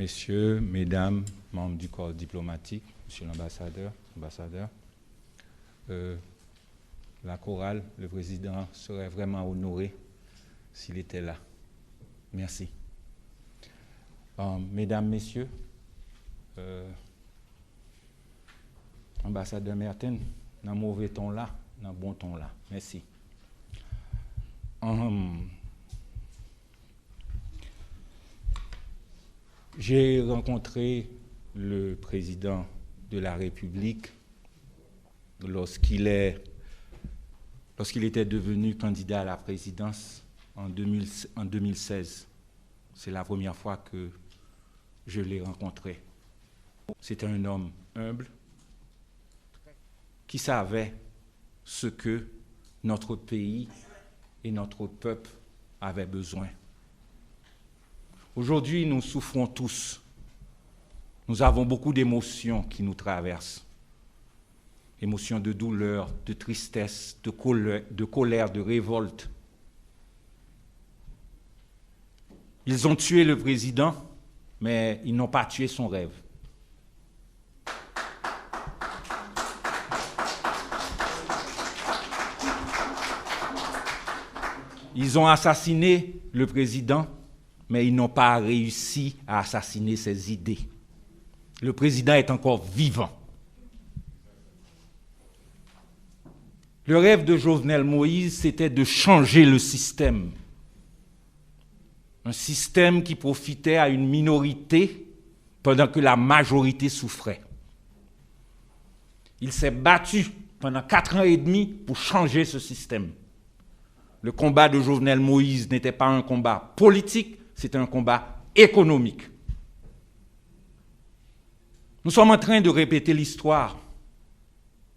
Messieurs, mesdames, membres du corps diplomatique, monsieur l'ambassadeur, la chorale, le président serait vraiment honoré s'il était là. Merci. Mesdames, messieurs, ambassadeur Merten, dans mauvais ton là, dans bon ton là. Merci. J'ai rencontré le président de la République lorsqu'il était devenu candidat à la présidence en 2016. C'est la première fois que je l'ai rencontré. C'était un homme humble qui savait ce que notre pays et notre peuple avaient besoin. Aujourd'hui, nous souffrons tous. Nous avons beaucoup d'émotions qui nous traversent. Émotions de douleur, de tristesse, de colère, de révolte. Ils ont tué le président, mais ils n'ont pas tué son rêve. Ils ont assassiné le président, mais ils n'ont pas réussi à assassiner ses idées. Le président est encore vivant. Le rêve de Jovenel Moïse, c'était de changer le système. Un système qui profitait à une minorité pendant que la majorité souffrait. Il s'est battu pendant 4 ans et demi pour changer ce système. Le combat de Jovenel Moïse n'était pas un combat politique, c'était un combat économique. Nous sommes en train de répéter l'histoire.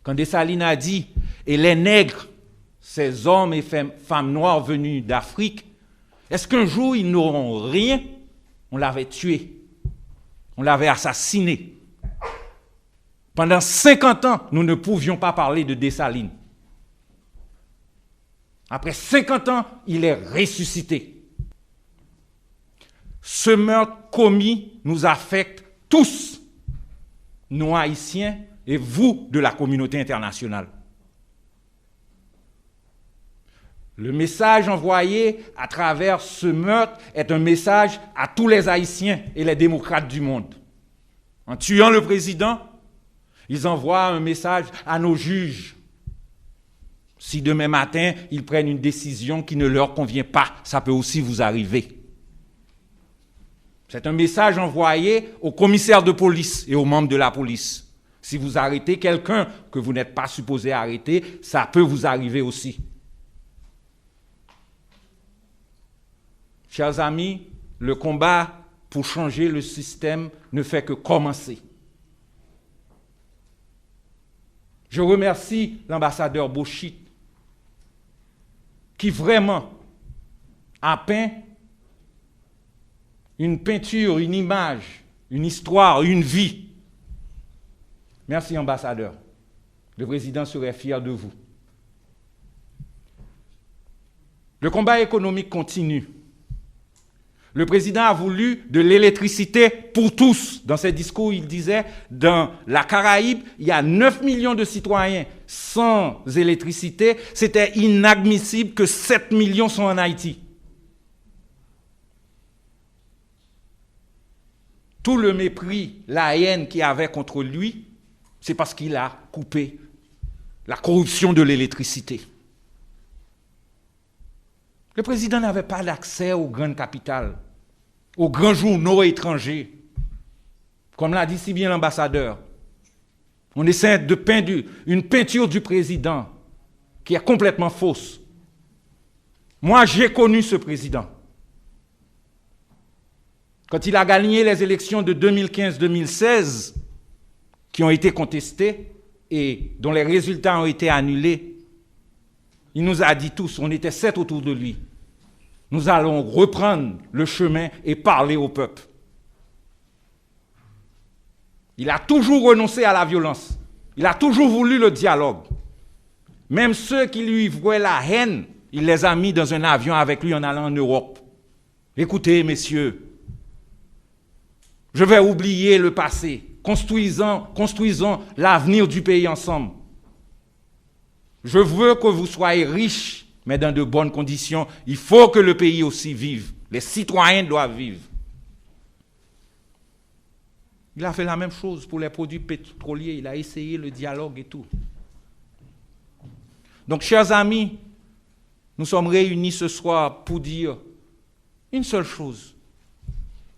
Quand Dessalines a dit « Et les nègres, ces hommes et femmes noires venus d'Afrique, est-ce qu'un jour ils n'auront rien ?» On l'avait tué, on l'avait assassiné. Pendant 50 ans, nous ne pouvions pas parler de Dessalines. Après 50 ans, il est ressuscité. Ce meurtre commis nous affecte tous, nous Haïtiens et vous de la communauté internationale. Le message envoyé à travers ce meurtre est un message à tous les Haïtiens et les démocrates du monde. En tuant le président, ils envoient un message à nos juges. Si demain matin, ils prennent une décision qui ne leur convient pas, ça peut aussi vous arriver. C'est un message envoyé aux commissaires de police et aux membres de la police. Si vous arrêtez quelqu'un que vous n'êtes pas supposé arrêter, ça peut vous arriver aussi. Chers amis, le combat pour changer le système ne fait que commencer. Je remercie l'ambassadeur Boschit qui vraiment a peint une peinture, une image, une histoire, une vie. Merci, ambassadeur. Le président serait fier de vous. Le combat économique continue. Le président a voulu de l'électricité pour tous. Dans ses discours, il disait, dans la Caraïbe, il y a 9 millions de citoyens sans électricité. C'était inadmissible que 7 millions sont en Haïti. Tout le mépris, la haine qu'il y avait contre lui, c'est parce qu'il a coupé la corruption de l'électricité. Le président n'avait pas d'accès aux grandes capitales, aux grands journaux étrangers. Comme l'a dit si bien l'ambassadeur, on essaie de peindre une peinture du président qui est complètement fausse. Moi, j'ai connu ce président. Quand il a gagné les élections de 2015-2016, qui ont été contestées et dont les résultats ont été annulés, il nous a dit tous, on était 7 autour de lui, nous allons reprendre le chemin et parler au peuple. Il a toujours renoncé à la violence. Il a toujours voulu le dialogue. Même ceux qui lui vouaient la haine, il les a mis dans un avion avec lui en allant en Europe. Écoutez, messieurs, Je vais oublier le passé. Construisons l'avenir du pays ensemble. Je veux que vous soyez riches, mais dans de bonnes conditions. Il faut que le pays aussi vive. Les citoyens doivent vivre. Il a fait la même chose pour les produits pétroliers. Il a essayé le dialogue et tout. Donc, chers amis, nous sommes réunis ce soir pour dire une seule chose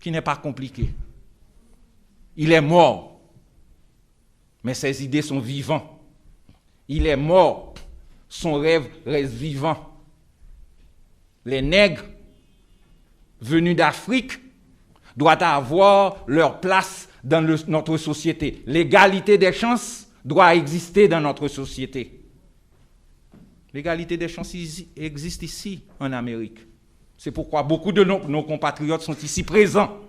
qui n'est pas compliquée. Il est mort, mais ses idées sont vivantes. Il est mort, son rêve reste vivant. Les nègres venus d'Afrique doivent avoir leur place dans notre société. L'égalité des chances doit exister dans notre société. L'égalité des chances existe ici, en Amérique. C'est pourquoi beaucoup de nos compatriotes sont ici présents.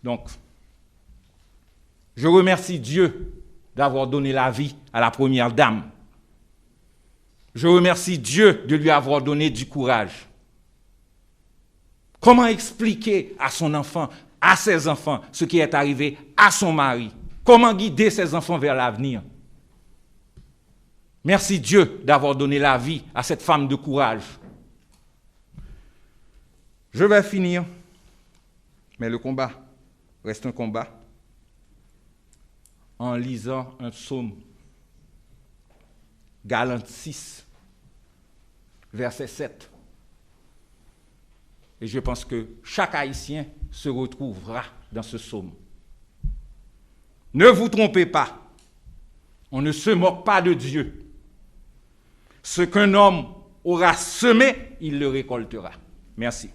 Donc, je remercie Dieu d'avoir donné la vie à la première dame. Je remercie Dieu de lui avoir donné du courage. Comment expliquer à son enfant, à ses enfants, ce qui est arrivé à son mari? Comment guider ses enfants vers l'avenir? Merci Dieu d'avoir donné la vie à cette femme de courage. Je vais finir, mais le combat reste un combat, en lisant un psaume, Galates 6, verset 7. Et je pense que chaque Haïtien se retrouvera dans ce psaume. Ne vous trompez pas, on ne se moque pas de Dieu. Ce qu'un homme aura semé, il le récoltera. Merci.